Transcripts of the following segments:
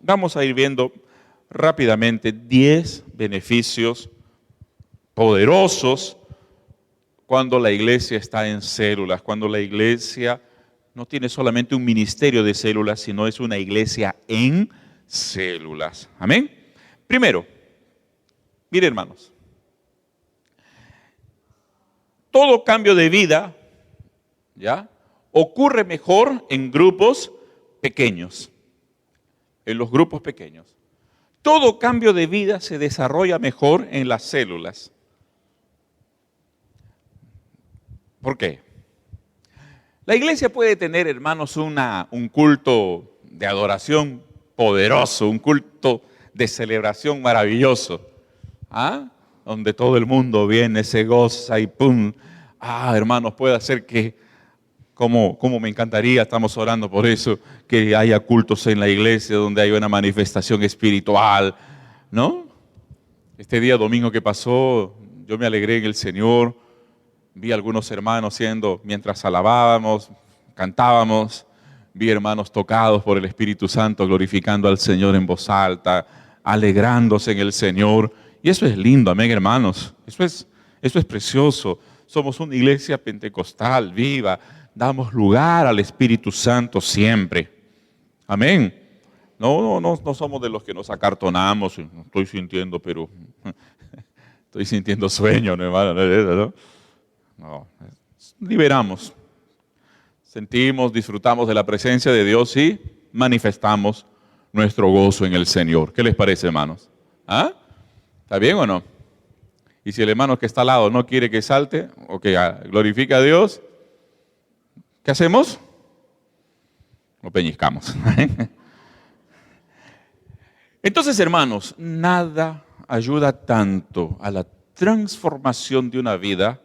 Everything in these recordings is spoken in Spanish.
vamos a ir viendo rápidamente 10 beneficios poderosos cuando la iglesia está en células, cuando la iglesia no tiene solamente un ministerio de células, sino es una iglesia en células. Amén. Primero, mire hermanos, todo cambio de vida, ¿ya?, ocurre mejor en grupos pequeños, en los grupos pequeños. Todo cambio de vida se desarrolla mejor en las células. ¿Por qué? La iglesia puede tener, hermanos, un culto de adoración poderoso, un culto de celebración maravilloso, ¿ah?, donde todo el mundo viene, se goza y ¡pum! Hermanos, puede hacer que, como me encantaría, estamos orando por eso, que haya cultos en la iglesia donde haya una manifestación espiritual, ¿no? Este día domingo que pasó, yo me alegré en el Señor. Vi a algunos hermanos mientras alabábamos, cantábamos, vi hermanos tocados por el Espíritu Santo, glorificando al Señor en voz alta, alegrándose en el Señor. Y eso es lindo, amén, hermanos. Eso es precioso. Somos una iglesia pentecostal, viva. Damos lugar al Espíritu Santo siempre. Amén. No somos de los que nos acartonamos. No estoy sintiendo, pero estoy sintiendo sueño, ¿no, hermano? No, liberamos, sentimos, disfrutamos de la presencia de Dios y manifestamos nuestro gozo en el Señor. ¿Qué les parece, hermanos? ¿Ah? ¿Está bien o no? Y si el hermano que está al lado no quiere que salte o que glorifique a Dios, ¿qué hacemos? Lo peñiscamos. Entonces, hermanos, nada ayuda tanto a la transformación de una vida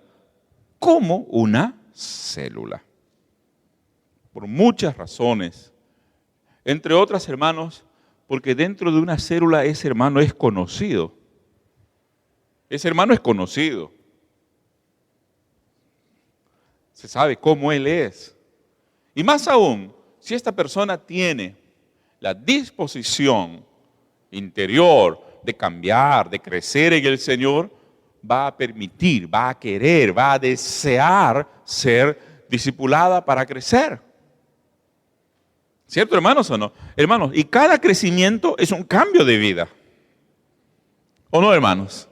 como una célula. Por muchas razones. Entre otras, hermanos, porque dentro de una célula ese hermano es conocido. Ese hermano es conocido. Se sabe cómo él es. Y más aún, si esta persona tiene la disposición interior de cambiar, de crecer en el Señor, va a permitir, va a querer, va a desear ser discipulada para crecer. ¿Cierto, hermanos, o no? Hermanos, y cada crecimiento es un cambio de vida. ¿O no, hermanos?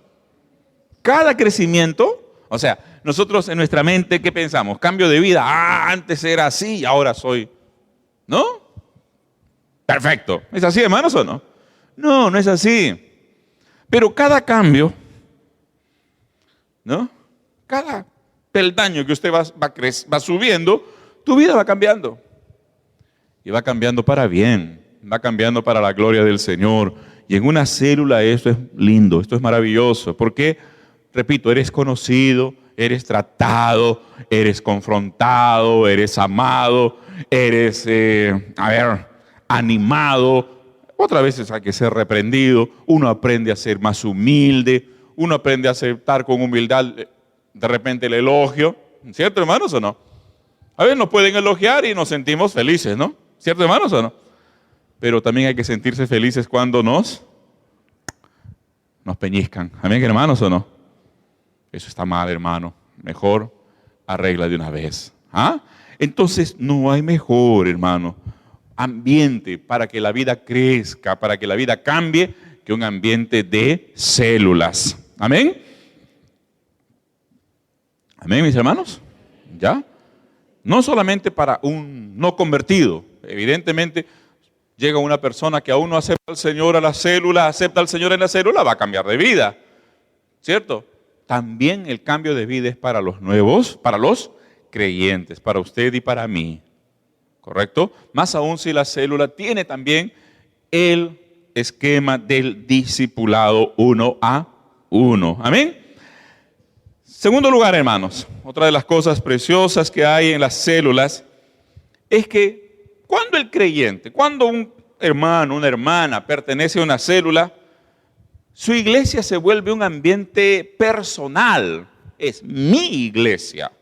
Cada crecimiento, o sea, nosotros en nuestra mente, ¿qué pensamos? Cambio de vida, antes era así y ahora soy, ¿no? Perfecto. ¿Es así, hermanos, o no? No, no es así. Pero cada cambio, ¿no?, cada peldaño que usted va subiendo, tu vida va cambiando. Y va cambiando para bien, va cambiando para la gloria del Señor. Y en una célula esto es lindo, esto es maravilloso. Porque, repito, eres conocido, eres tratado, eres confrontado, eres amado, eres, animado. Otras veces hay que ser reprendido. Uno aprende a ser más humilde. Uno aprende a aceptar con humildad de repente el elogio. ¿Cierto, hermanos, o no? A veces nos pueden elogiar y nos sentimos felices, ¿no? ¿Cierto, hermanos, o no? Pero también hay que sentirse felices cuando nos peñiscan. ¿Amén, hermanos, o no? Eso está mal, hermano. Mejor arregla de una vez. ¿Ah? Entonces no hay mejor, hermano, ambiente para que la vida crezca, para que la vida cambie, que un ambiente de células. ¿Amén? ¿Amén, mis hermanos? ¿Ya? No solamente para un no convertido. Evidentemente, llega una persona que aún no acepta al Señor a la célula, acepta al Señor en la célula, va a cambiar de vida. ¿Cierto? También el cambio de vida es para los nuevos, para los creyentes, para usted y para mí. ¿Correcto? Más aún si la célula tiene también el esquema del discipulado 1 a 1. ¿Amén? Segundo lugar, hermanos, otra de las cosas preciosas que hay en las células es que cuando un hermano, una hermana pertenece a una célula, su iglesia se vuelve un ambiente personal. Es mi iglesia.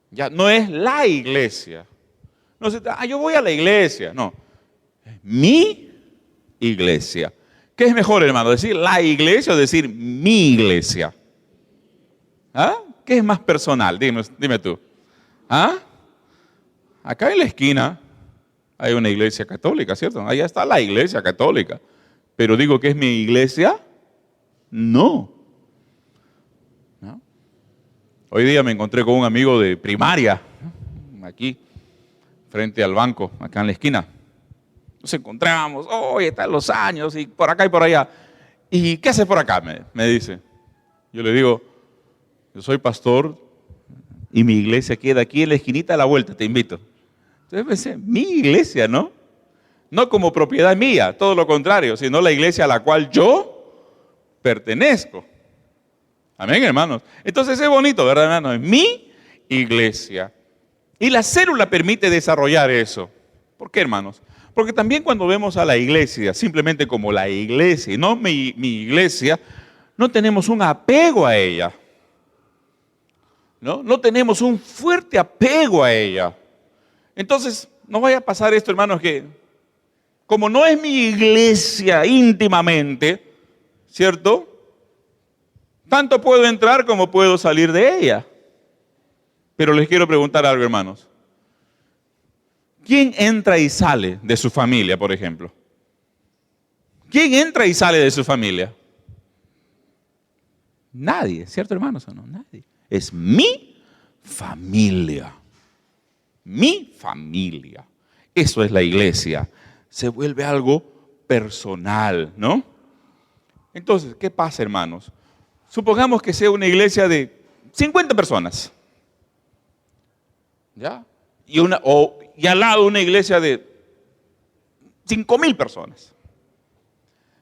Ya no es la iglesia. No se yo voy a la iglesia. No. Es mi iglesia. ¿Qué es mejor, hermano? ¿Decir la iglesia o decir mi iglesia? ¿Ah? ¿Qué es más personal? Dime tú. ¿Ah? Acá en la esquina hay una iglesia católica, ¿cierto? Allá está la iglesia católica. Pero digo que es mi iglesia, no. ¿No? Hoy día me encontré con un amigo de primaria, aquí, frente al banco, acá en la esquina. Nos encontramos, hoy están los años, y por acá y por allá. ¿Y qué haces por acá? Me dice. Yo le digo, yo soy pastor y mi iglesia queda aquí en la esquinita a la vuelta, te invito. Entonces pensé, mi iglesia, ¿no? No como propiedad mía, todo lo contrario, sino la iglesia a la cual yo pertenezco. Amén, hermanos. Entonces es bonito, ¿verdad, hermanos? Es mi iglesia. Y la célula permite desarrollar eso. ¿Por qué, hermanos? Porque también cuando vemos a la iglesia simplemente como la iglesia y no mi iglesia, no tenemos un apego a ella. No tenemos un fuerte apego a ella. Entonces, no vaya a pasar esto, hermanos, que como no es mi iglesia íntimamente, ¿cierto? Tanto puedo entrar como puedo salir de ella. Pero les quiero preguntar algo, hermanos. ¿Quién entra y sale de su familia, por ejemplo? ¿Quién entra y sale de su familia? Nadie, ¿cierto, hermanos? ¿O no? Nadie. Es mi familia. Mi familia. Eso es la iglesia. Se vuelve algo personal, ¿no? Entonces, ¿qué pasa, hermanos? Supongamos que sea una iglesia de 50 personas. ¿Ya? Y al lado una iglesia de 5,000 personas.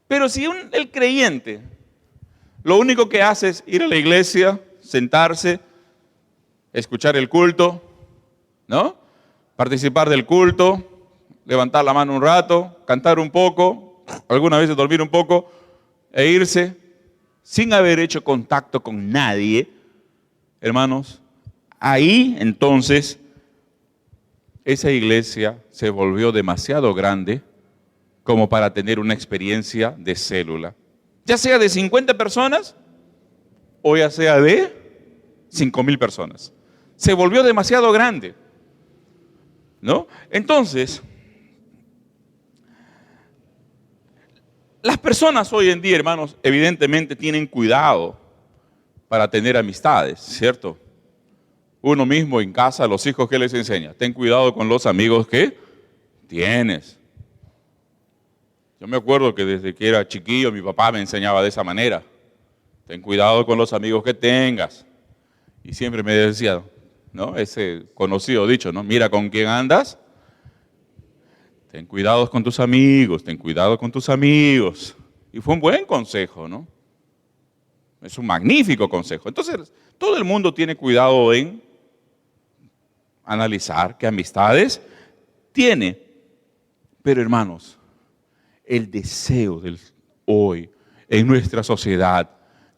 Pero si el creyente lo único que hace es ir a la iglesia, sentarse, escuchar el culto, ¿no? Participar del culto, levantar la mano un rato, cantar un poco, algunas veces dormir un poco e irse sin haber hecho contacto con nadie, hermanos, ahí entonces esa iglesia se volvió demasiado grande como para tener una experiencia de célula. Ya sea de 50 personas o ya sea de 5,000 personas. Se volvió demasiado grande, ¿no? Entonces, las personas hoy en día, hermanos, evidentemente tienen cuidado para tener amistades, ¿cierto? Uno mismo en casa, los hijos, ¿qué les enseña? Ten cuidado con los amigos que tienes. Yo me acuerdo que desde que era chiquillo mi papá me enseñaba de esa manera. Ten cuidado con los amigos que tengas. Y siempre me decía, ¿no? Ese conocido dicho, ¿no? Mira con quién andas. Ten cuidado con tus amigos, ten cuidado con tus amigos. Y fue un buen consejo, ¿no? Es un magnífico consejo. Entonces, todo el mundo tiene cuidado en analizar qué amistades tiene. Pero, hermanos, el deseo del hoy en nuestra sociedad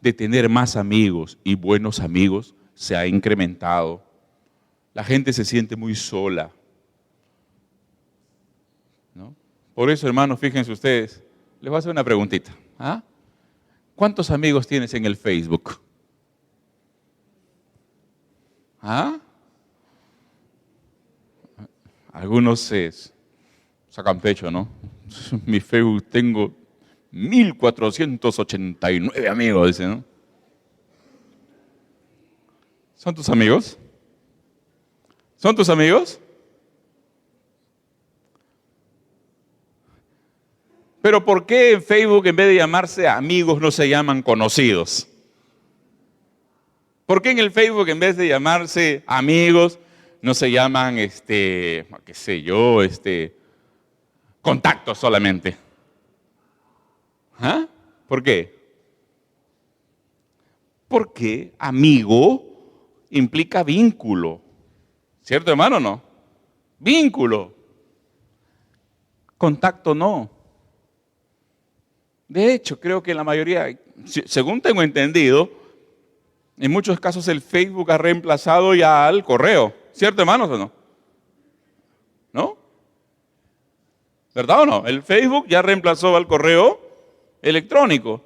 de tener más amigos y buenos amigos se ha incrementado. La gente se siente muy sola, ¿no? Por eso, hermanos, fíjense ustedes, les voy a hacer una preguntita. ¿Ah? ¿Cuántos amigos tienes en el Facebook? ¿Ah? Algunos se sacan pecho, ¿no? Mi Facebook tengo 1,489 amigos, dice, ¿no? ¿Son tus amigos? ¿Son tus amigos? Pero ¿por qué en Facebook en vez de llamarse amigos no se llaman conocidos? ¿Por qué en el Facebook en vez de llamarse amigos no se llaman, qué sé yo, contactos solamente? ¿Ah? ¿Por qué? Porque amigo implica vínculo. ¿Cierto, hermano, o no? Vínculo. Contacto no. De hecho, creo que la mayoría, según tengo entendido, en muchos casos el Facebook ha reemplazado ya al correo. ¿Cierto, hermanos, o no? ¿No? ¿Verdad o no? El Facebook ya reemplazó al correo electrónico.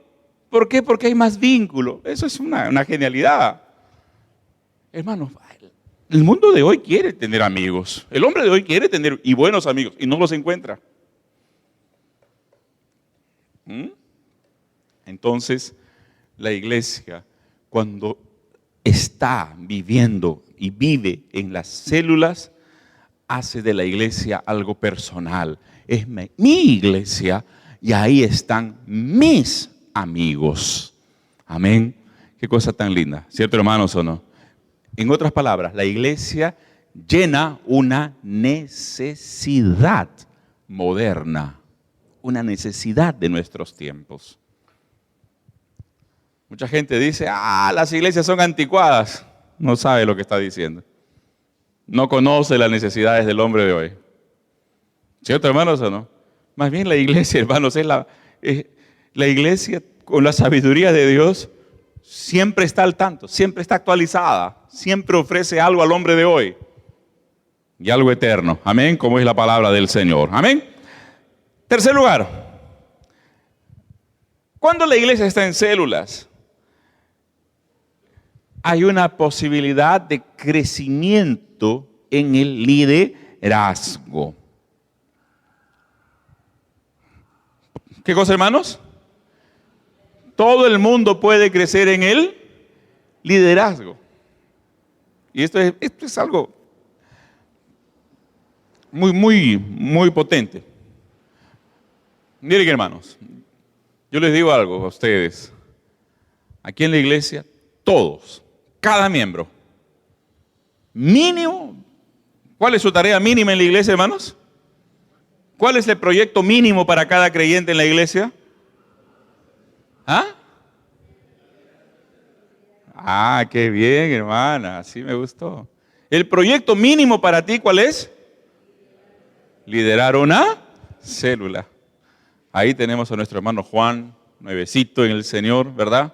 ¿Por qué? Porque hay más vínculo. Eso es una genialidad. Hermanos, el mundo de hoy quiere tener amigos. El hombre de hoy quiere tener y buenos amigos y no los encuentra. Entonces, la iglesia, cuando está viviendo y vive en las células, hace de la iglesia algo personal. Es mi iglesia y ahí están mis amigos. Amén. Qué cosa tan linda, ¿cierto, hermanos, o no? En otras palabras, la iglesia llena una necesidad moderna, una necesidad de nuestros tiempos. Mucha gente dice, las iglesias son anticuadas. No sabe lo que está diciendo. No conoce las necesidades del hombre de hoy. ¿Cierto, hermanos, o no? Más bien la iglesia, hermanos, es la iglesia con la sabiduría de Dios siempre está al tanto, siempre está actualizada, siempre ofrece algo al hombre de hoy y algo eterno. Amén, como es la palabra del Señor. Amén. Tercer lugar, cuando la iglesia está en células, hay una posibilidad de crecimiento en el liderazgo. ¿Qué cosa, hermanos? Todo el mundo puede crecer en el liderazgo. Y esto es algo muy potente. Miren, hermanos, yo les digo algo a ustedes. Aquí en la iglesia, todos, cada miembro, mínimo, ¿cuál es su tarea mínima en la iglesia, hermanos? ¿Cuál es el proyecto mínimo para cada creyente en la iglesia? Qué bien, hermana, así me gustó. El proyecto mínimo para ti, ¿cuál es? Liderar una célula. Ahí tenemos a nuestro hermano Juan, nuevecito en el Señor, ¿verdad?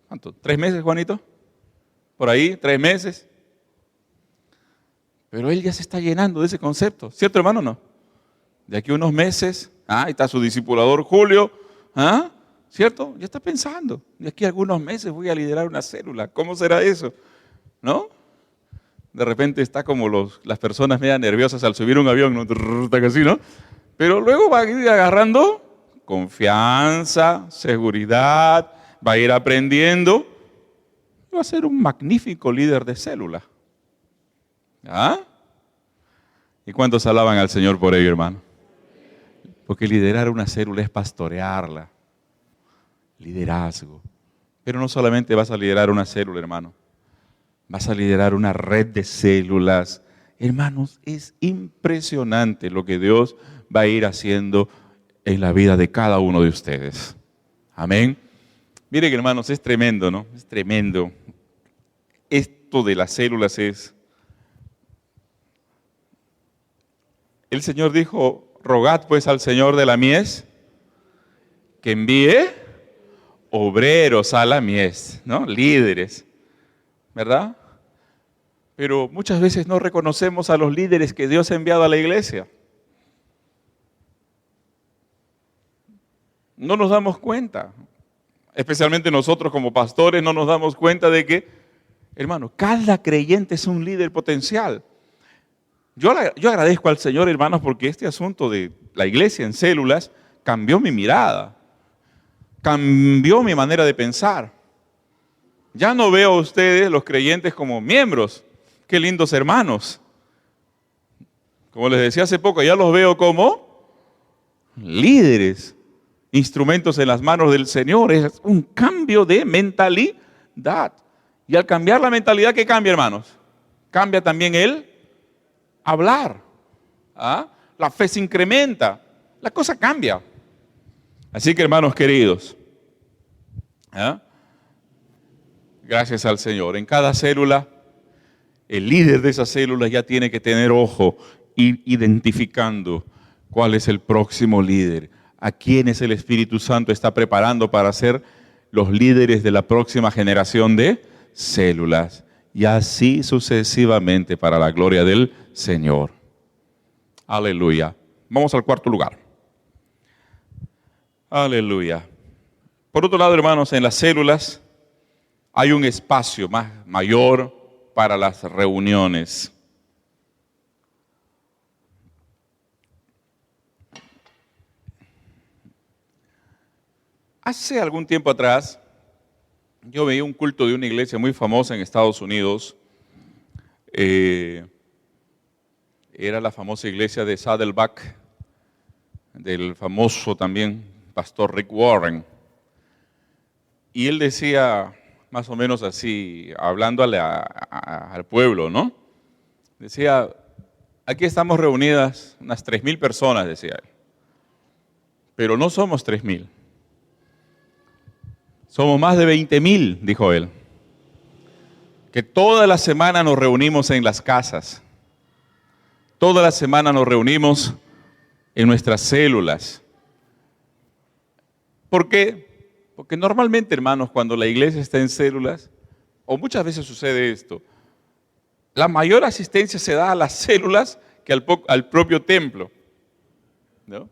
¿Cuánto? ¿3 meses, Juanito? Por ahí, 3 meses. Pero él ya se está llenando de ese concepto, ¿cierto, hermano, no? De aquí a unos meses, ahí está su discipulador Julio, ¿cierto? Ya está pensando, de aquí a algunos meses voy a liderar una célula, ¿cómo será eso? ¿No? De repente está como las personas medio nerviosas al subir un avión, ¿no? Así, ¿no? Pero luego va a ir agarrando confianza, seguridad, va a ir aprendiendo, va a ser un magnífico líder de célula. ¿Y cuántos alaban al Señor por ello, hermano? Porque liderar una célula es pastorearla. Liderazgo. Pero no solamente vas a liderar una célula, hermano. Vas a liderar una red de células. Hermanos, es impresionante lo que Dios va a ir haciendo en la vida de cada uno de ustedes. Amén. Miren, hermanos, es tremendo, ¿no? Es tremendo. Esto de las células es... El Señor dijo, rogad pues al Señor de la mies que envíe obreros a la mies, ¿no? Líderes, ¿verdad? Pero muchas veces no reconocemos a los líderes que Dios ha enviado a la iglesia. No nos damos cuenta, especialmente nosotros como pastores no nos damos cuenta de que, hermano, cada creyente es un líder potencial. Yo agradezco al Señor, hermanos, porque este asunto de la iglesia en células cambió mi mirada, cambió mi manera de pensar. Ya no veo a ustedes, los creyentes, como miembros. Qué lindos hermanos. Como les decía hace poco, ya los veo como líderes, instrumentos en las manos del Señor. Es un cambio de mentalidad. Y al cambiar la mentalidad, ¿qué cambia, hermanos? Cambia también el hablar. La fe se incrementa, la cosa cambia. Así que, hermanos queridos, gracias al Señor, en cada célula, el líder de esa célula ya tiene que tener ojo, ir identificando cuál es el próximo líder, a quienes el Espíritu Santo está preparando para ser los líderes de la próxima generación de células. Y así sucesivamente para la gloria del Señor. Aleluya. Vamos al cuarto lugar. Aleluya. Por otro lado, hermanos, en las células hay un espacio mayor para las reuniones. Hace algún tiempo atrás, yo veía un culto de una iglesia muy famosa en Estados Unidos. Era la famosa iglesia de Saddleback, del famoso también pastor Rick Warren. Y él decía más o menos así, hablando al pueblo, ¿no? Decía, aquí estamos reunidas unas 3,000 personas, decía él. Pero no somos 3,000. Somos más de 20,000, dijo él. Que toda la semana nos reunimos en las casas. Toda la semana nos reunimos en nuestras células. ¿Por qué? Porque normalmente, hermanos, cuando la iglesia está en células, o muchas veces sucede esto, la mayor asistencia se da a las células que al propio templo, ¿no?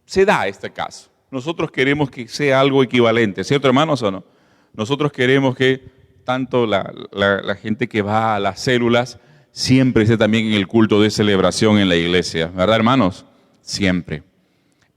Se da este caso. Nosotros queremos que sea algo equivalente, ¿cierto, hermanos, o no? Nosotros queremos que tanto la gente que va a las células siempre esté también en el culto de celebración en la iglesia, ¿verdad, hermanos? Siempre.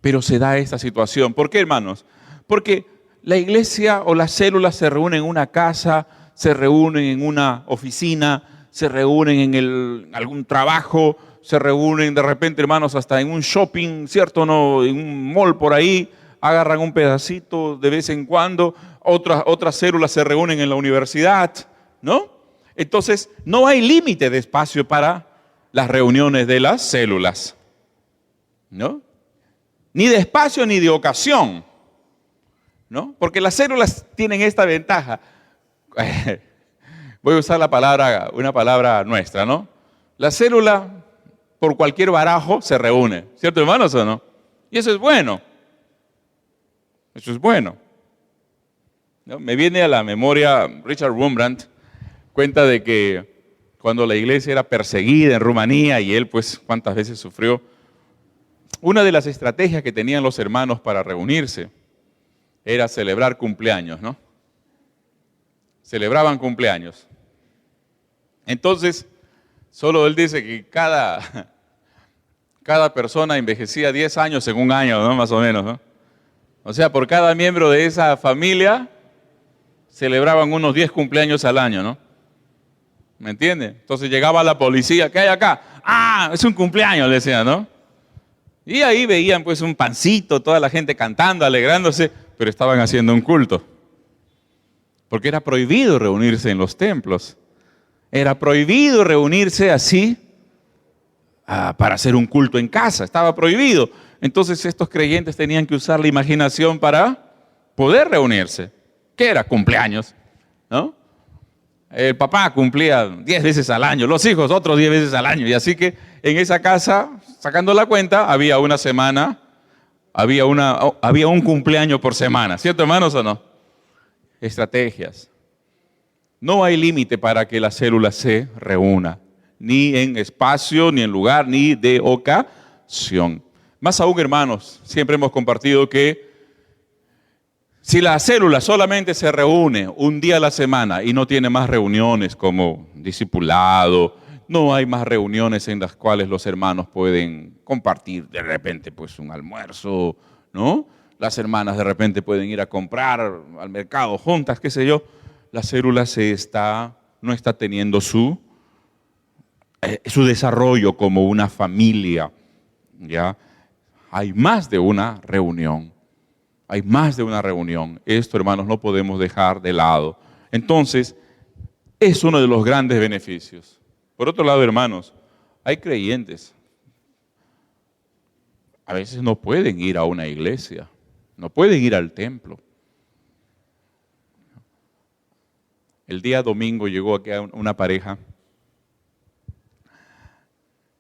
Pero se da esta situación. ¿Por qué, hermanos? Porque la iglesia o las células se reúnen en una casa, se reúnen en una oficina, se reúnen en algún trabajo, se reúnen de repente, hermanos, hasta en un shopping, ¿cierto? No, en un mall por ahí, agarran un pedacito de vez en cuando, otras células se reúnen en la universidad, ¿no? Entonces, no hay límite de espacio para las reuniones de las células, ¿no? Ni de espacio ni de ocasión, ¿no? Porque las células tienen esta ventaja. Voy a usar una palabra nuestra, ¿no? La célula, por cualquier barajo, se reúne, ¿cierto, hermanos, o no? Y eso es bueno. Eso es bueno, ¿no? Me viene a la memoria Richard Wurmbrand, cuenta de que cuando la iglesia era perseguida en Rumanía y él pues cuántas veces sufrió, una de las estrategias que tenían los hermanos para reunirse era celebrar cumpleaños, ¿no? Celebraban cumpleaños. Entonces, solo él dice que cada persona envejecía 10 años en un año, ¿no? Más o menos, ¿no? O sea, por cada miembro de esa familia celebraban unos 10 cumpleaños al año, ¿no? ¿Me entiende? Entonces llegaba la policía, ¿qué hay acá? ¡Ah! Es un cumpleaños, le decían, ¿no? Y ahí veían pues un pancito, toda la gente cantando, alegrándose, pero estaban haciendo un culto. Porque era prohibido reunirse en los templos. Era prohibido reunirse así para hacer un culto en casa. Estaba prohibido. Entonces estos creyentes tenían que usar la imaginación para poder reunirse. ¿Qué era? Cumpleaños, ¿no? El papá cumplía 10 veces al año, los hijos otros 10 veces al año. Y así que en esa casa, sacando la cuenta, había una semana, había un cumpleaños por semana. ¿Cierto, hermanos, o no? Estrategias. No hay límite para que la célula se reúna, ni en espacio, ni en lugar, ni de ocasión. Más aún, hermanos, siempre hemos compartido que si la célula solamente se reúne un día a la semana y no tiene más reuniones como discipulado, no hay más reuniones en las cuales los hermanos pueden compartir de repente pues un almuerzo, ¿no? Las hermanas de repente pueden ir a comprar al mercado juntas, qué sé yo. La célula no está teniendo su desarrollo como una familia, ¿ya? Hay más de una reunión. Hay más de una reunión. Esto, hermanos, no podemos dejar de lado. Entonces, es uno de los grandes beneficios. Por otro lado, hermanos, hay creyentes. A veces no pueden ir a una iglesia, no pueden ir al templo. El día domingo llegó aquí una pareja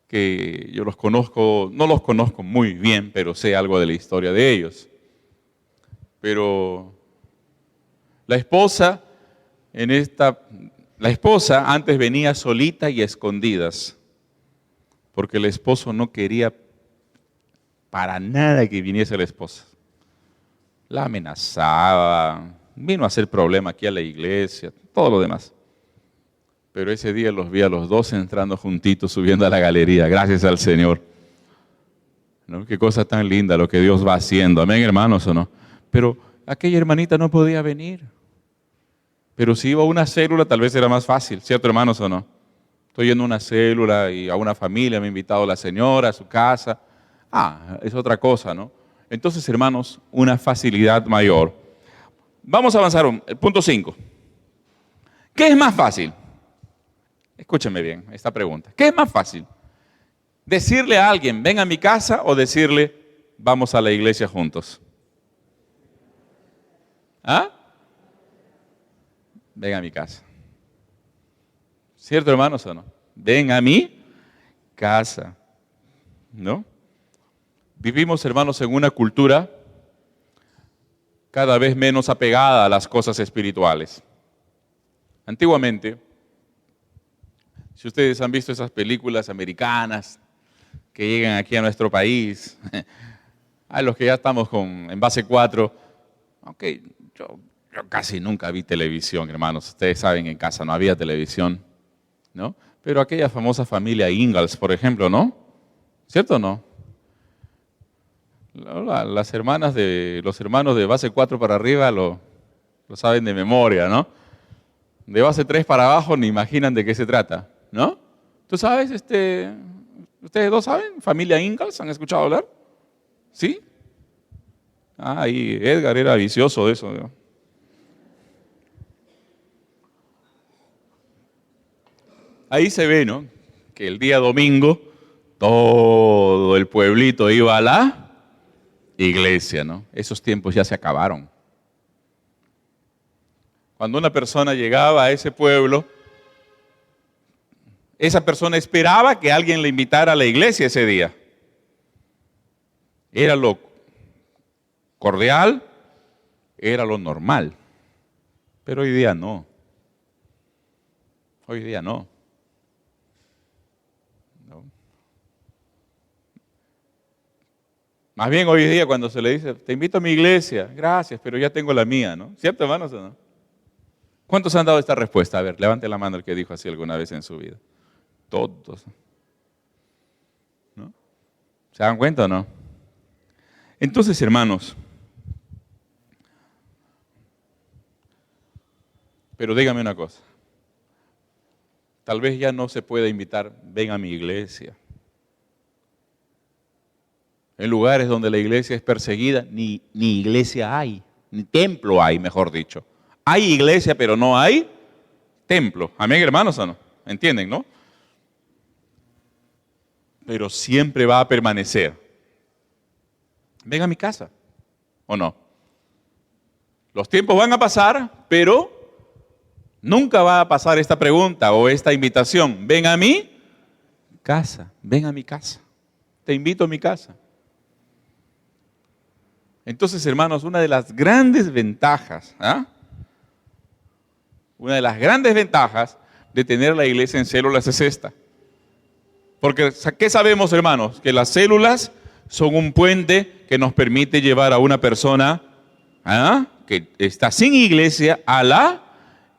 que yo no los conozco muy bien, pero sé algo de la historia de ellos. Pero la esposa antes venía solita y a escondidas, porque el esposo no quería para nada que viniese la esposa. La amenazaba, vino a hacer problema aquí a la iglesia, todo lo demás. Pero ese día los vi a los dos entrando juntitos, subiendo a la galería, gracias al Señor. ¿No? Qué cosa tan linda lo que Dios va haciendo, amén, hermanos, ¿o no? Pero aquella hermanita no podía venir. Pero si iba a una célula, tal vez era más fácil, ¿cierto, hermanos, o no? Estoy yendo a una célula y a una familia, me ha invitado la señora a su casa. Es otra cosa, ¿no? Entonces, hermanos, una facilidad mayor. Vamos a avanzar, el punto 5. ¿Qué es más fácil? Escúcheme bien esta pregunta. ¿Qué es más fácil? ¿Decirle a alguien, ven a mi casa, o decirle, vamos a la iglesia juntos? Ven a mi casa. ¿Cierto, hermanos, o no? Ven a mi casa, ¿no? Vivimos, hermanos, en una cultura cada vez menos apegada a las cosas espirituales. Antiguamente, si ustedes han visto esas películas americanas que llegan aquí a nuestro país, a los que ya estamos en base 4, aunque yo casi nunca vi televisión, hermanos. Ustedes saben, en casa no había televisión, ¿no? Pero aquella famosa familia Ingalls, por ejemplo, ¿no? ¿Cierto o no? Los hermanos de base 4 para arriba lo saben de memoria, ¿no? De base 3 para abajo ni imaginan de qué se trata, ¿no? ¿Tú sabes, ustedes dos saben? ¿Familia Ingalls? ¿Han escuchado hablar? ¿Sí? Y Edgar era vicioso de eso, ¿no? Ahí se ve, ¿no? Que el día domingo todo el pueblito iba a la iglesia, ¿no? Esos tiempos ya se acabaron. Cuando una persona llegaba a ese pueblo, esa persona esperaba que alguien le invitara a la iglesia ese día. Era lo cordial, era lo normal. Pero hoy día no. Hoy día no. Más bien hoy día cuando se le dice, te invito a mi iglesia, gracias, pero ya tengo la mía, ¿no? ¿Cierto, hermanos, o no? ¿Cuántos han dado esta respuesta? A ver, levante la mano el que dijo así alguna vez en su vida. Todos. ¿No? ¿Se dan cuenta o no? Entonces, hermanos, pero dígame una cosa. Tal vez ya no se pueda invitar, ven a mi iglesia. En lugares donde la iglesia es perseguida, ni iglesia hay, ni templo hay, mejor dicho. Hay iglesia, pero no hay templo. Amén, hermanos, ¿o no? ¿Entienden, no? Pero siempre va a permanecer. Ven a mi casa, ¿o no? Los tiempos van a pasar, pero nunca va a pasar esta pregunta o esta invitación. Ven a mi casa, ven a mi casa. Te invito a mi casa. Entonces, hermanos, una de las grandes ventajas, una de las grandes ventajas de tener la iglesia en células es esta. Porque, ¿qué sabemos, hermanos? Que las células son un puente que nos permite llevar a una persona que está sin iglesia a la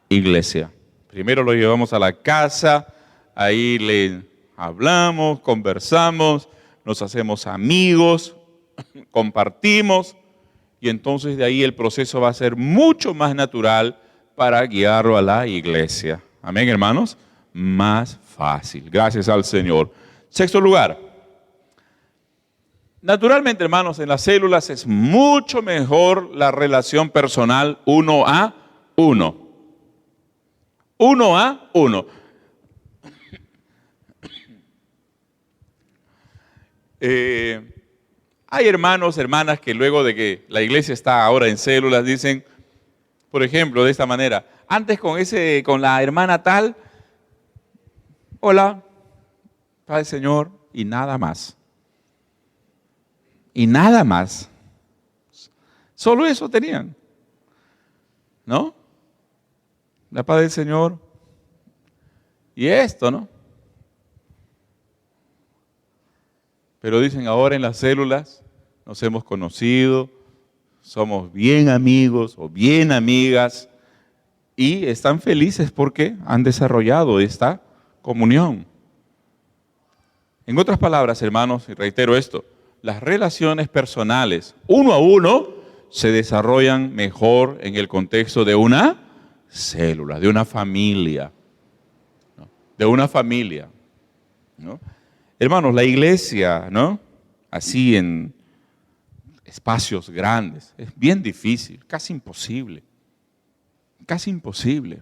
iglesia. Primero lo llevamos a la casa, ahí le hablamos, conversamos, nos hacemos amigos, compartimos, y entonces de ahí el proceso va a ser mucho más natural para guiarlo a la iglesia. Amén, hermanos. Más fácil. Gracias al Señor. Sexto lugar. Naturalmente, hermanos, en las células es mucho mejor la relación personal 1-a-1. 1-a-1. Hay hermanos, hermanas que luego de que la iglesia está ahora en células dicen, por ejemplo, de esta manera, antes con la hermana tal, hola, Padre Señor, y nada más. Y nada más. Solo eso tenían. ¿No? La paz del Señor. Y esto, ¿no? Pero dicen ahora en las células nos hemos conocido, somos bien amigos o bien amigas y están felices porque han desarrollado esta comunión. En otras palabras, hermanos, y reitero esto, las relaciones personales, uno a uno, se desarrollan mejor en el contexto de una célula, de una familia, ¿no? De una familia, ¿no? Hermanos, la iglesia, ¿no? Así en espacios grandes, es bien difícil, casi imposible. Casi imposible.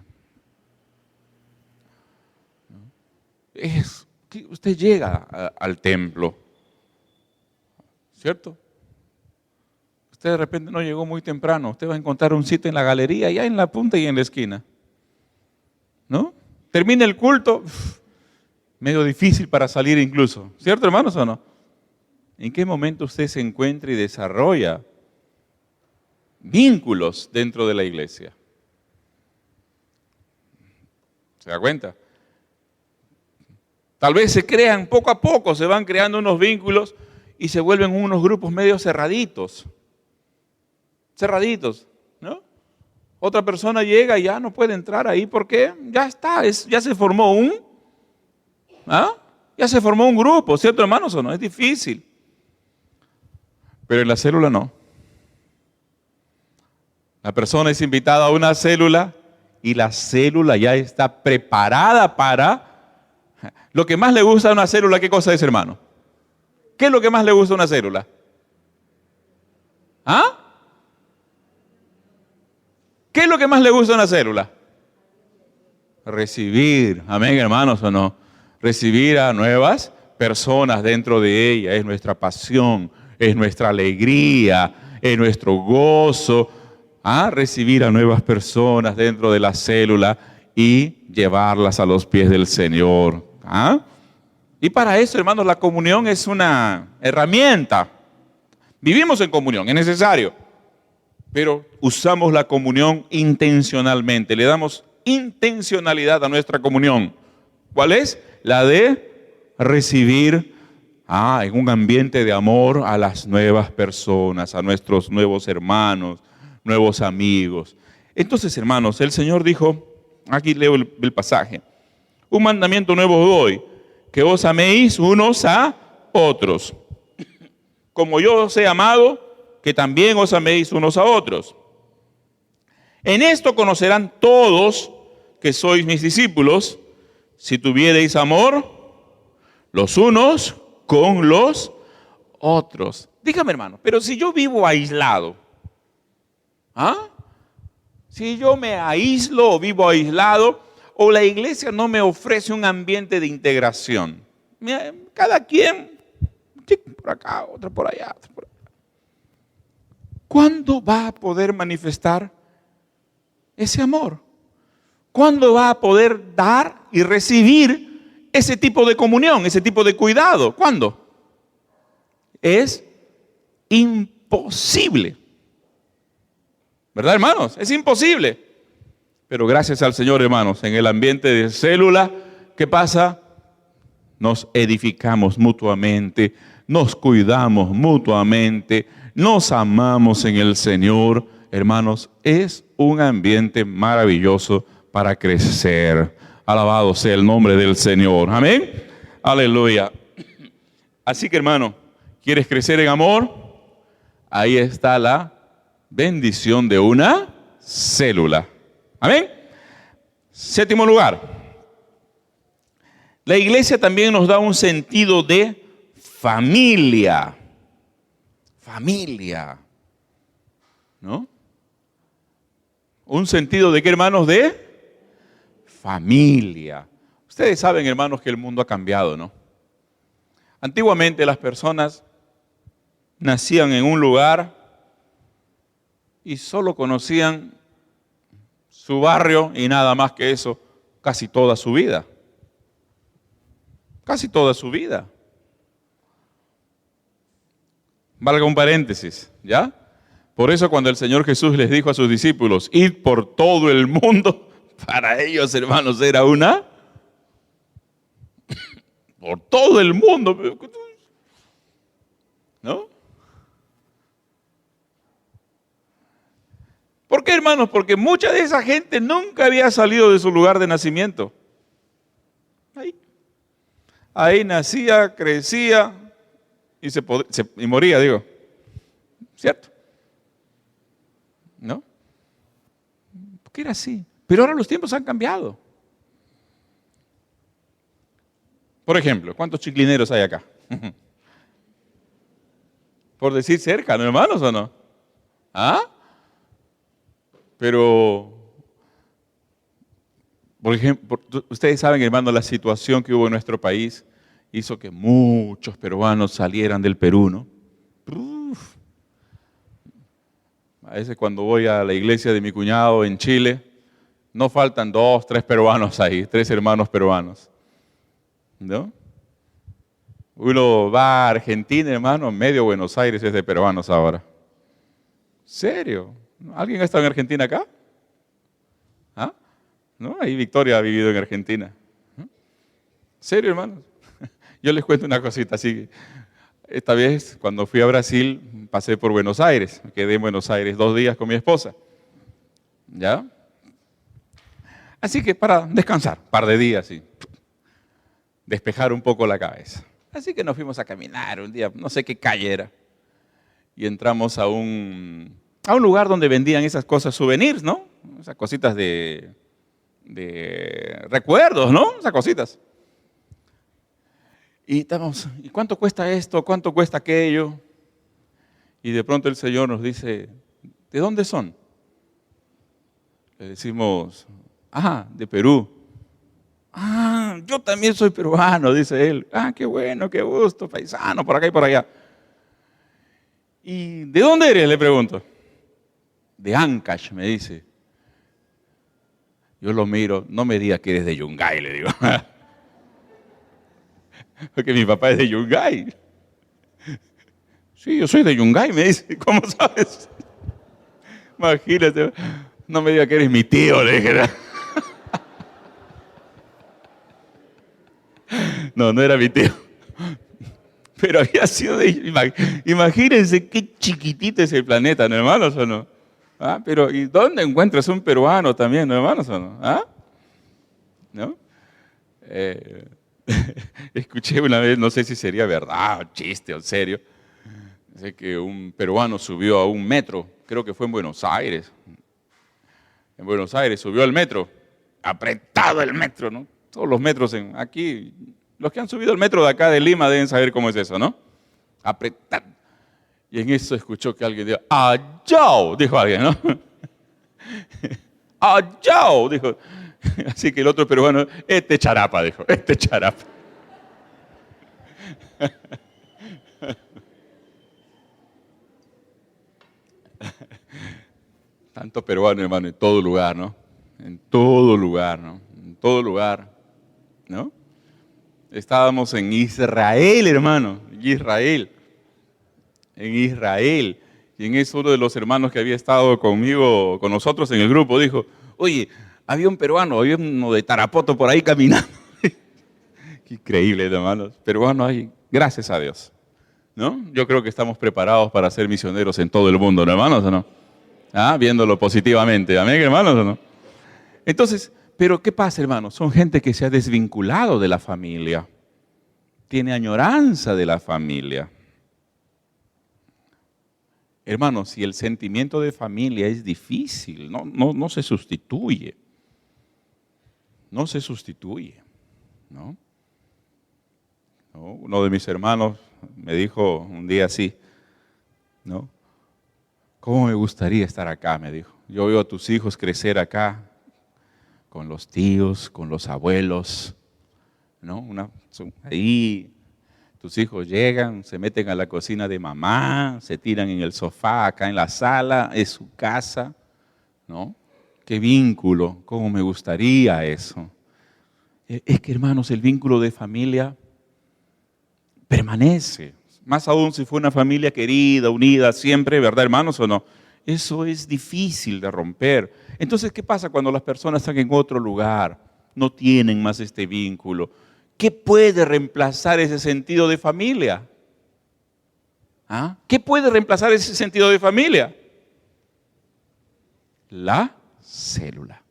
Es que usted llega al templo, ¿cierto? Usted de repente no llegó muy temprano, usted va a encontrar un sitio en la galería, ya en la punta y en la esquina, ¿no? Termina el culto, medio difícil para salir incluso, ¿cierto, hermanos, o no? ¿En qué momento usted se encuentra y desarrolla vínculos dentro de la iglesia? ¿Se da cuenta? Tal vez se crean poco a poco, se van creando unos vínculos y se vuelven unos grupos medio cerraditos. Cerraditos, ¿no? Otra persona llega y ya no puede entrar ahí porque ya está, ya se formó ya se formó un grupo, ¿cierto, hermanos, o no? Es difícil. Pero en la célula no. La persona es invitada a una célula y la célula ya está preparada para... Lo que más le gusta a una célula, ¿qué cosa es, hermano? ¿Qué es lo que más le gusta a una célula? ¿Ah? ¿Qué es lo que más le gusta a una célula? Recibir, amén, hermanos, ¿o no? Recibir a nuevas personas dentro de ella, es nuestra pasión, es nuestra alegría, es nuestro gozo, recibir a nuevas personas dentro de la célula y llevarlas a los pies del Señor. Y para eso, hermanos, la comunión es una herramienta. Vivimos en comunión, es necesario, pero usamos la comunión intencionalmente, le damos intencionalidad a nuestra comunión. ¿Cuál es? La de recibir en un ambiente de amor a las nuevas personas, a nuestros nuevos hermanos, nuevos amigos. Entonces, hermanos, el Señor dijo, aquí leo el pasaje, un mandamiento nuevo os doy, que os améis unos a otros. Como yo os he amado, que también os améis unos a otros. En esto conocerán todos que sois mis discípulos, si tuviereis amor los unos con los otros. Dígame, hermano, pero si yo vivo aislado, si yo me aíslo o vivo aislado, o la iglesia no me ofrece un ambiente de integración, cada quien, por acá, otro por allá, otro por allá. ¿Cuándo va a poder manifestar ese amor? ¿Cuándo va a poder dar y recibir ese tipo de comunión, ese tipo de cuidado? ¿Cuándo? Es imposible. ¿Verdad, hermanos? Es imposible. Pero gracias al Señor, hermanos, en el ambiente de célula, ¿qué pasa? Nos edificamos mutuamente, nos cuidamos mutuamente, nos amamos en el Señor. Hermanos, es un ambiente maravilloso para crecer. Alabado sea el nombre del Señor. Amén. Aleluya. Así que, hermano, ¿quieres crecer en amor? Ahí está la bendición de una célula. Amén. Séptimo lugar. La iglesia también nos da un sentido de familia. Familia. ¿No? ¿Un sentido de qué, hermanos? De familia. Ustedes saben, hermanos, que el mundo ha cambiado, ¿no? Antiguamente las personas nacían en un lugar y solo conocían su barrio y nada más que eso, casi toda su vida. Casi toda su vida. Valga un paréntesis, ¿ya? Por eso cuando el Señor Jesús les dijo a sus discípulos, id por todo el mundo, para ellos, hermanos, era por todo el mundo. ¿no? ¿Por qué, hermanos? Porque mucha de esa gente nunca había salido de su lugar de nacimiento. Ahí nacía, crecía y moría, digo. ¿Cierto? ¿No? Porque era así. Pero ahora los tiempos han cambiado. Por ejemplo, ¿cuántos chiclineros hay acá? Por decir cerca, ¿no, hermanos, o no? ¿Ah? Pero, por ejemplo, ustedes saben, hermano, la situación que hubo en nuestro país hizo que muchos peruanos salieran del Perú, ¿no? Uf. A veces cuando voy a la iglesia de mi cuñado en Chile, no faltan 2, 3 peruanos ahí, 3 hermanos peruanos, ¿no? Uno va a Argentina, hermano, medio Buenos Aires es de peruanos ahora. ¿Serio? ¿Alguien ha estado en Argentina acá? ¿Ah? ¿No? Ahí Victoria ha vivido en Argentina. ¿Serio, hermanos? Yo les cuento una cosita así. Esta vez, cuando fui a Brasil, pasé por Buenos Aires. Me quedé en Buenos Aires 2 días con mi esposa. ¿Ya? Así que para descansar, un par de días y despejar un poco la cabeza. Así que nos fuimos a caminar un día, no sé qué calle era. Y entramos a un lugar donde vendían esas cosas, souvenirs, ¿no? Esas cositas de recuerdos, ¿no? Esas cositas. Y estamos, ¿y cuánto cuesta esto? ¿Cuánto cuesta aquello? Y de pronto el Señor nos dice, ¿de dónde son? Le decimos, de Perú. Yo también soy peruano, dice él. Qué bueno, qué gusto, paisano, por acá y por allá. ¿Y de dónde eres? Le pregunto. De Ancash, me dice. Yo lo miro, no me digas que eres de Yungay, le digo. Porque mi papá es de Yungay. Sí, yo soy de Yungay, me dice. ¿Cómo sabes? Imagínate, no me digas que eres mi tío, le dije. No, no era mi tío. Pero había sido de... Imagínense qué chiquitito es el planeta, ¿no, hermanos, o no? Pero ¿y dónde encuentras un peruano también, no, hermanos, o no? ¿No? Escuché una vez, no sé si sería verdad, chiste o serio, sé que un peruano subió a un metro, creo que fue en Buenos Aires. En Buenos Aires subió al metro, apretado el metro, ¿no? Todos los metros aquí, los que han subido al metro de acá de Lima deben saber cómo es eso, ¿no? Apretado. Y en eso escuchó que alguien dijo, ¡ayau! Dijo alguien, ¿no? ¡Ayau! Dijo. Así que el otro peruano, este charapa, dijo, este charapa. Tanto peruano, hermano, en todo lugar, ¿no? En todo lugar, ¿no? En todo lugar, ¿no? Estábamos en Israel, hermano, en Israel. Y en eso uno de los hermanos que había estado conmigo, con nosotros en el grupo, dijo, oye, había un peruano, había uno de Tarapoto por ahí caminando. Qué increíble, hermanos. Peruanos hay, gracias a Dios, ¿no? Yo creo que estamos preparados para ser misioneros en todo el mundo, ¿no, hermanos, o no? Viéndolo positivamente, ¿amén, hermanos, o no? Entonces, pero ¿qué pasa, hermanos? Son gente que se ha desvinculado de la familia, tiene añoranza de la familia. Hermanos, si el sentimiento de familia es difícil, no se sustituye. No se sustituye, ¿no? Uno de mis hermanos me dijo un día así, ¿no? ¿Cómo me gustaría estar acá? Me dijo. Yo veo a tus hijos crecer acá, con los tíos, con los abuelos, ¿no? Ahí tus hijos llegan, se meten a la cocina de mamá, se tiran en el sofá, acá en la sala, es su casa, ¿no? Qué vínculo, cómo me gustaría eso. Es que, hermanos, el vínculo de familia permanece. Más aún si fue una familia querida, unida siempre, ¿verdad, hermanos, o no? Eso es difícil de romper. Entonces, ¿qué pasa cuando las personas están en otro lugar? No tienen más este vínculo. ¿Qué puede reemplazar ese sentido de familia? ¿Ah? ¿Qué puede reemplazar ese sentido de familia? La célula.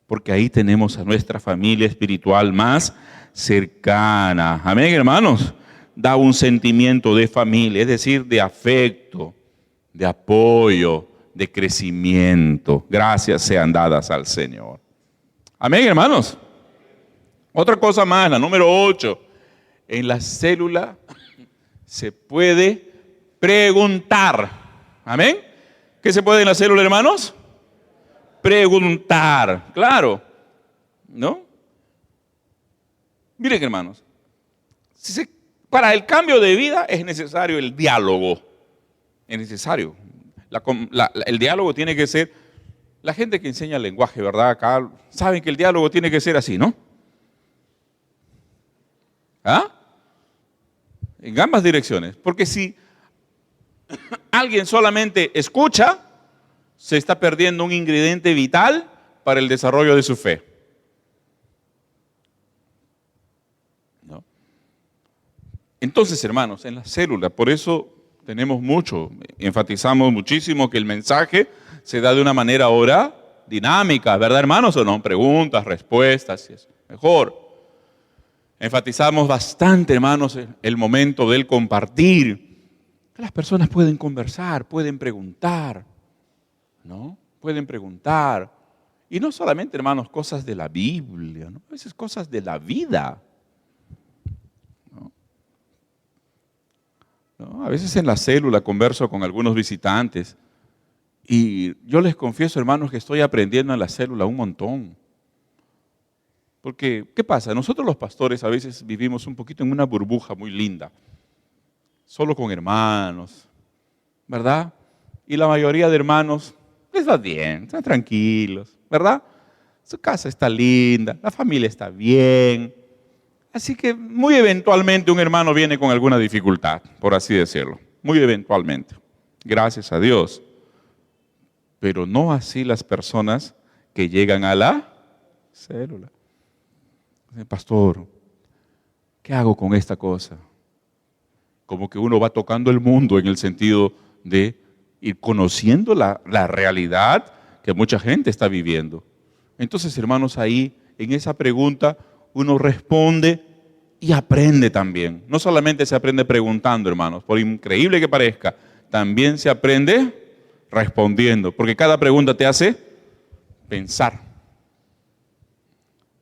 Porque ahí tenemos a nuestra familia espiritual más cercana. Amén, hermanos. Da un sentimiento de familia, es decir, de afecto, de apoyo, de crecimiento. Gracias sean dadas al Señor. Amén, hermanos. Otra cosa más, la número 8. En la célula se puede preguntar. Amén. ¿Qué se puede en la célula, hermanos? Preguntar. Claro. ¿No? Miren, hermanos. Para el cambio de vida es necesario el diálogo. Es necesario. El diálogo tiene que ser. La gente que enseña el lenguaje, ¿verdad? Acá saben que el diálogo tiene que ser así, ¿no? ¿Ah? En ambas direcciones. Porque si alguien solamente escucha, se está perdiendo un ingrediente vital para el desarrollo de su fe. ¿No? Entonces, hermanos, en la célula, por eso enfatizamos muchísimo que el mensaje se da de una manera ahora dinámica, ¿verdad, hermanos? O no, preguntas, respuestas, si es mejor. Enfatizamos bastante, hermanos, el momento del compartir. Las personas pueden conversar, pueden preguntar, ¿no? Pueden preguntar. Y no solamente, hermanos, cosas de la Biblia, ¿no? A veces cosas de la vida. ¿No? A veces en la célula converso con algunos visitantes y yo les confieso, hermanos, que estoy aprendiendo en la célula un montón. Porque, ¿qué pasa? Nosotros los pastores a veces vivimos un poquito en una burbuja muy linda, solo con hermanos, ¿verdad? Y la mayoría de hermanos les va bien, están tranquilos, ¿verdad? Su casa está linda, la familia está bien. Así que muy eventualmente un hermano viene con alguna dificultad, por así decirlo. Muy eventualmente. Gracias a Dios. Pero no así las personas que llegan a la célula. Pastor, ¿qué hago con esta cosa? Como que uno va tocando el mundo en el sentido de ir conociendo la realidad que mucha gente está viviendo. Entonces, hermanos, ahí en esa pregunta uno responde y aprende también. No solamente se aprende preguntando, hermanos, por increíble que parezca, también se aprende respondiendo, porque cada pregunta te hace pensar,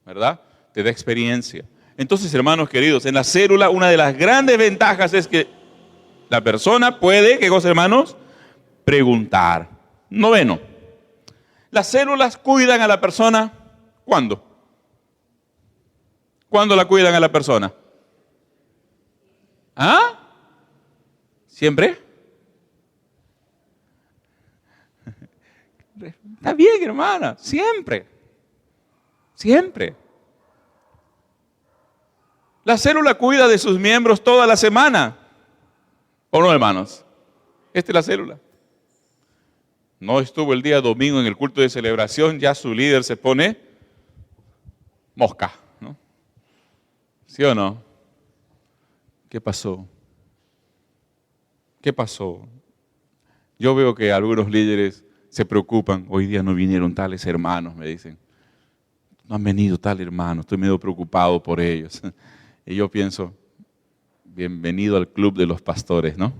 ¿verdad? Te da experiencia. Entonces, hermanos queridos, en la célula una de las grandes ventajas es que la persona puede, ¿qué cosa, hermanos? Preguntar. Noveno, las células cuidan a la persona, ¿cuándo? ¿Cuándo la cuidan a la persona? ¿Ah? ¿Siempre? Está bien, hermana, siempre. Siempre. La célula cuida de sus miembros toda la semana. ¿O no, hermanos? Esta es la célula. No estuvo el día domingo en el culto de celebración, ya su líder se pone mosca, ¿no? ¿Sí o no? ¿Qué pasó? ¿Qué pasó? Yo veo que algunos líderes se preocupan. Hoy día no vinieron tales hermanos, me dicen. No han venido tales hermanos, estoy medio preocupado por ellos. Y yo pienso, bienvenido al club de los pastores, ¿no?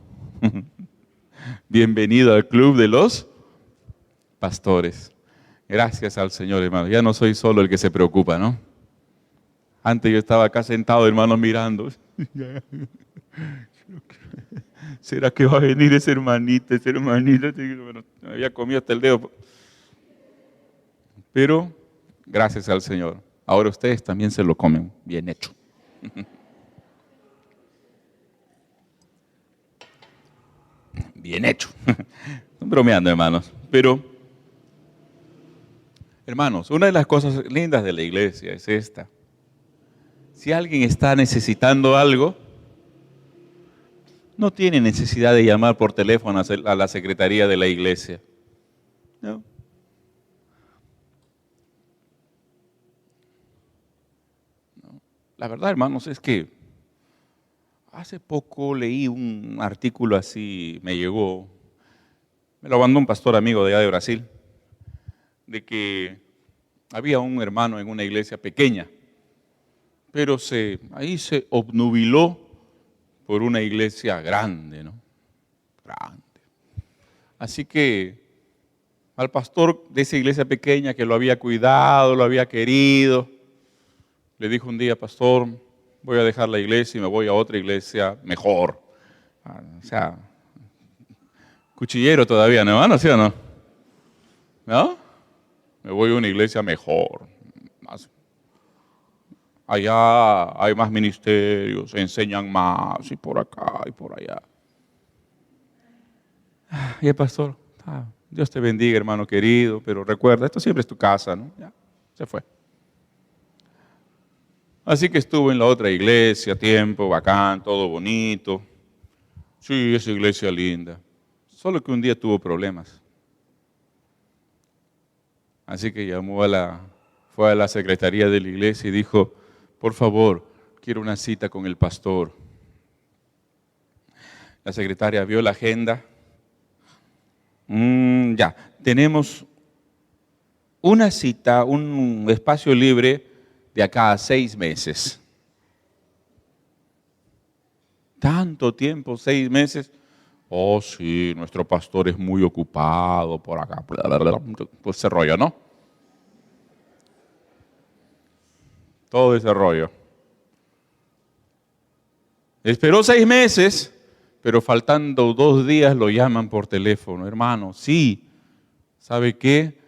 Bienvenido al club de los pastores. Gracias al Señor, hermano. Ya no soy solo el que se preocupa, ¿no? Antes yo estaba acá sentado, hermano, mirando. ¿Será que va a venir ese hermanito, ese hermanito? Bueno, me había comido hasta el dedo. Pero, gracias al Señor. Ahora ustedes también se lo comen. Bien hecho. Bien hecho. Estoy bromeando, hermanos. Pero, hermanos, una de las cosas lindas de la iglesia es esta. Si alguien está necesitando algo, no tiene necesidad de llamar por teléfono a la secretaría de la iglesia. No. La verdad, hermanos, es que Hace poco leí un artículo así, me llegó, me lo mandó un pastor amigo de allá de Brasil, de que había un hermano en una iglesia pequeña, pero ahí se obnubiló por una iglesia grande, ¿no? Grande. Así que al pastor de esa iglesia pequeña que lo había cuidado, lo había querido, le dijo un día: pastor, voy a dejar la iglesia y me voy a otra iglesia mejor. O sea, cuchillero todavía, ¿no, hermano? ¿Sí o no? ¿No? Me voy a una iglesia mejor. Allá hay más ministerios, enseñan más, y por acá y por allá. Y el pastor: Dios te bendiga, hermano querido, pero recuerda, esto siempre es tu casa, ¿no? Ya, se fue. Así que estuvo en la otra iglesia, tiempo, bacán, todo bonito. Sí, esa iglesia linda. Solo que un día tuvo problemas. Así que fue a la secretaría de la iglesia y dijo: por favor, quiero una cita con el pastor. La secretaria vio la agenda. Ya, tenemos una cita, un espacio libre de acá a 6 meses. ¿Tanto tiempo? 6 meses. Oh, sí, nuestro pastor es muy ocupado por acá. Pues ese rollo, ¿no? Todo ese rollo. Esperó 6 meses, pero faltando 2 días lo llaman por teléfono. Hermano, sí, ¿sabe qué?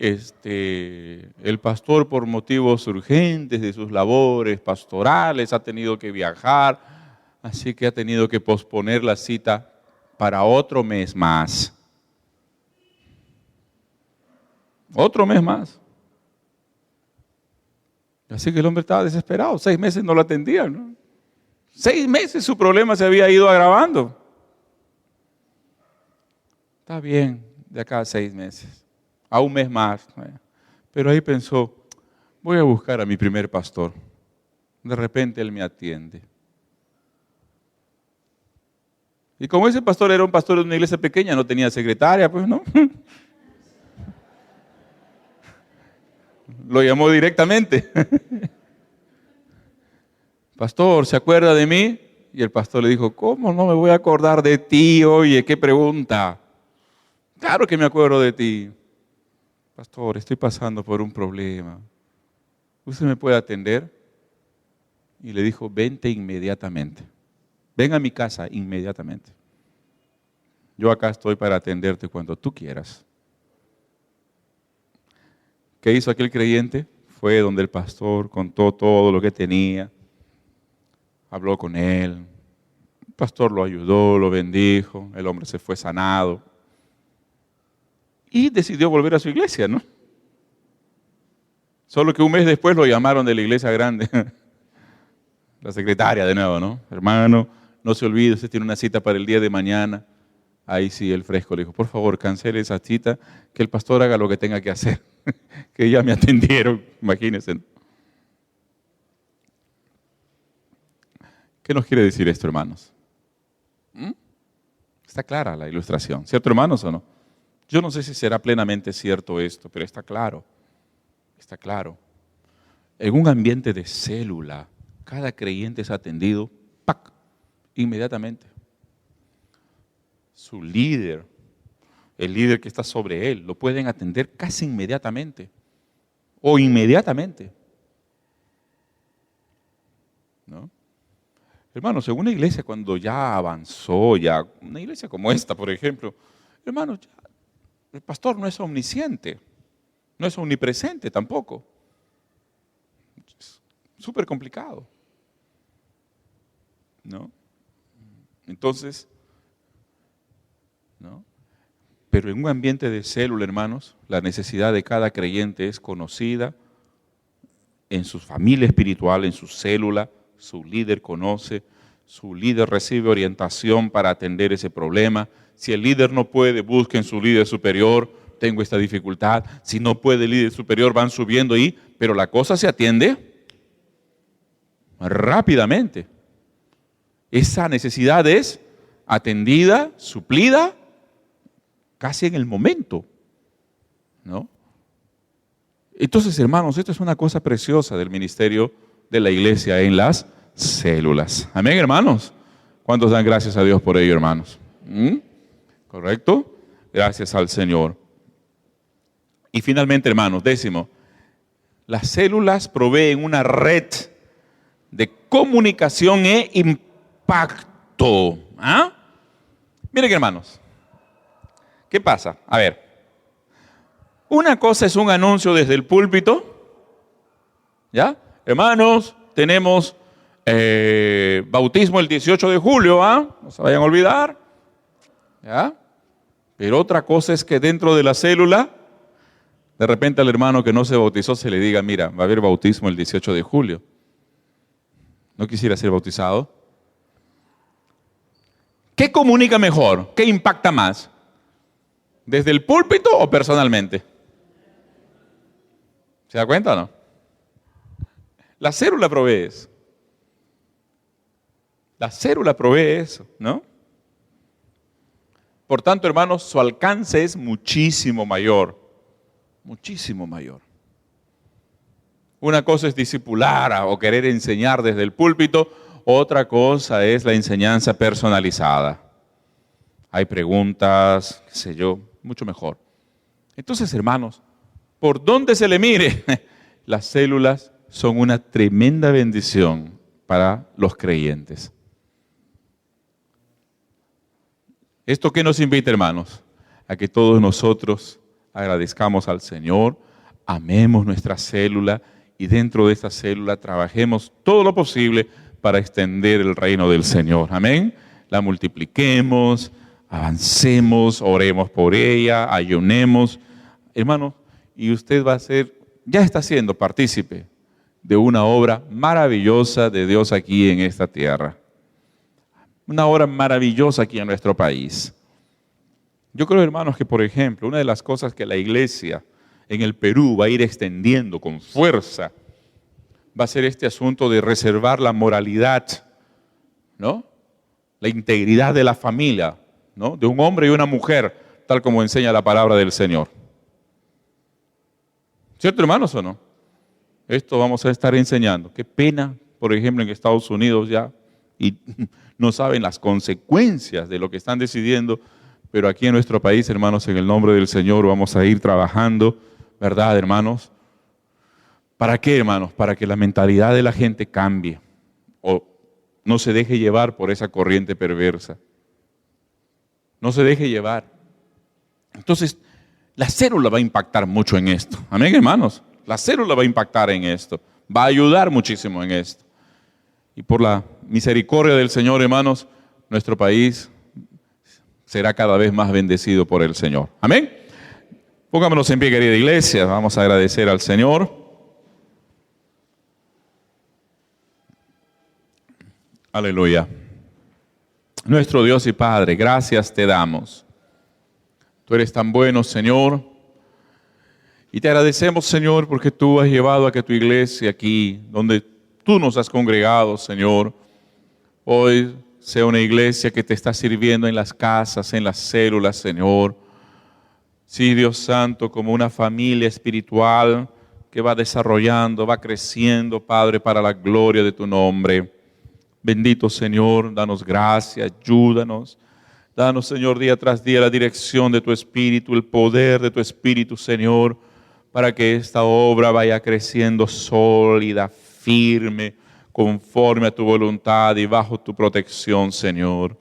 El pastor, por motivos urgentes de sus labores pastorales, ha tenido que viajar, así que ha tenido que posponer la cita para otro mes más. Otro mes más. Así que el hombre estaba desesperado. 6 meses no lo atendían, ¿no? 6 meses su problema se había ido agravando. Está bien, de acá a 6 meses. A un mes más. Pero ahí pensó: voy a buscar a mi primer pastor. De repente él me atiende. Y como ese pastor era un pastor de una iglesia pequeña, no tenía secretaria, pues no. Lo llamó directamente. Pastor, ¿se acuerda de mí? Y el pastor le dijo: ¿cómo no me voy a acordar de ti? Oye, qué pregunta. Claro que me acuerdo de ti. Pastor, estoy pasando por un problema. ¿Usted me puede atender? Y le dijo: vente inmediatamente. Ven a mi casa inmediatamente. Yo acá estoy para atenderte cuando tú quieras. ¿Qué hizo aquel creyente? Fue donde el pastor, contó todo lo que tenía. Habló con él. El pastor lo ayudó, lo bendijo. El hombre se fue sanado. Y decidió volver a su iglesia, ¿no? Solo que un mes después lo llamaron de la iglesia grande. La secretaria de nuevo, ¿no? Hermano, no se olvide, usted tiene una cita para el día de mañana. Ahí sí, el fresco le dijo: por favor, cancele esa cita, que el pastor haga lo que tenga que hacer. Que ya me atendieron, imagínense. ¿Qué nos quiere decir esto, hermanos? Está clara la ilustración, ¿cierto, hermanos, o no? Yo no sé si será plenamente cierto esto, pero está claro. Está claro. En un ambiente de célula, cada creyente es atendido, ¡pac!, inmediatamente. Su líder, el líder que está sobre él, lo pueden atender casi inmediatamente o inmediatamente. ¿No? Hermanos, en una iglesia cuando ya avanzó, una iglesia como esta, por ejemplo, hermanos, el pastor no es omnisciente, no es omnipresente tampoco. Es súper complicado, ¿no? Entonces, ¿no? Pero en un ambiente de célula, hermanos, la necesidad de cada creyente es conocida en su familia espiritual, en su célula. Su líder conoce, su líder recibe orientación para atender ese problema. Si el líder no puede, busquen su líder superior. Tengo esta dificultad. Si no puede el líder superior, van subiendo ahí, pero la cosa se atiende rápidamente. esa necesidad es atendida, suplida, casi en el momento, ¿no? Entonces, hermanos, esto es una cosa preciosa del ministerio de la iglesia en las células. Amén, hermanos. ¿Cuántos dan gracias a Dios por ello, hermanos? ¿Correcto? Gracias al Señor. Y finalmente, hermanos, 10, las células proveen una red de comunicación e impacto. ¿Ah? Miren, hermanos, ¿qué pasa? A ver, una cosa es un anuncio desde el púlpito, ¿ya? Hermanos, tenemos bautismo el 18 de julio, ¿ah? No se vayan a olvidar, ¿ya? Pero otra cosa es que dentro de la célula, de repente al hermano que no se bautizó se le diga, mira, va a haber bautismo el 18 de julio. ¿No quisiera ser bautizado? ¿Qué comunica mejor? ¿Qué impacta más? ¿Desde el púlpito o personalmente? ¿Se da cuenta o no? La célula provee eso. La célula provee eso, ¿no? Por tanto, hermanos, su alcance es muchísimo mayor. Muchísimo mayor. Una cosa es discipular o querer enseñar desde el púlpito, otra cosa es la enseñanza personalizada. Hay preguntas, qué sé yo, mucho mejor. Entonces, hermanos, por donde se le mire, las células son una tremenda bendición para los creyentes. ¿Esto qué nos invita, hermanos? A que todos nosotros agradezcamos al Señor, amemos nuestra célula y dentro de esta célula trabajemos todo lo posible para extender el reino del Señor. Amén. La multipliquemos, avancemos, oremos por ella, ayunemos. Hermano, y usted va a ser, ya está siendo partícipe de una obra maravillosa de Dios aquí en esta tierra. Una obra maravillosa aquí en nuestro país. Yo creo, hermanos, que por ejemplo, una de las cosas que la iglesia en el Perú va a ir extendiendo con fuerza va a ser este asunto de reservar la moralidad, ¿no? La integridad de la familia, ¿no? De un hombre y una mujer, tal como enseña la palabra del Señor. ¿Cierto, hermanos, o no? Esto vamos a estar enseñando. Qué pena, por ejemplo, en Estados Unidos ya, y no saben las consecuencias de lo que están decidiendo, pero aquí en nuestro país, hermanos, en el nombre del Señor vamos a ir trabajando, ¿verdad, hermanos? ¿Para qué, hermanos? Para que la mentalidad de la gente cambie o no se deje llevar por esa corriente perversa. No se deje llevar. Entonces, la célula va a impactar mucho en esto. Amén, hermanos. La célula va a impactar en esto. Va a ayudar muchísimo en esto. Y por la misericordia del Señor, hermanos, nuestro país será cada vez más bendecido por el Señor. Amén. Pongámonos en pie, querida iglesia. Vamos a agradecer al Señor. Aleluya. Nuestro Dios y Padre, gracias te damos. Tú eres tan bueno, Señor. Y te agradecemos, Señor, porque tú has llevado a que tu iglesia aquí, donde tú nos has congregado, Señor, hoy sea una iglesia que te está sirviendo en las casas, en las células, Señor. Sí, Dios Santo, como una familia espiritual que va desarrollando, va creciendo, Padre, para la gloria de tu nombre. Bendito Señor, danos gracia, ayúdanos. Danos, Señor, día tras día la dirección de tu Espíritu, el poder de tu Espíritu, Señor, para que esta obra vaya creciendo sólida, firme, conforme a tu voluntad y bajo tu protección, Señor.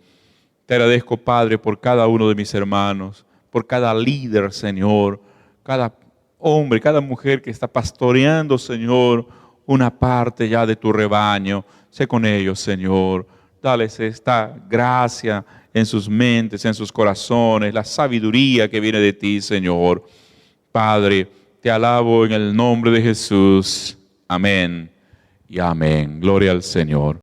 Te agradezco, Padre, por cada uno de mis hermanos, por cada líder, Señor, cada hombre, cada mujer que está pastoreando, Señor, una parte ya de tu rebaño. Sé con ellos, Señor. Dales esta gracia en sus mentes, en sus corazones, la sabiduría que viene de ti, Señor. Padre, te alabo en el nombre de Jesús. Amén y amén. Gloria al Señor.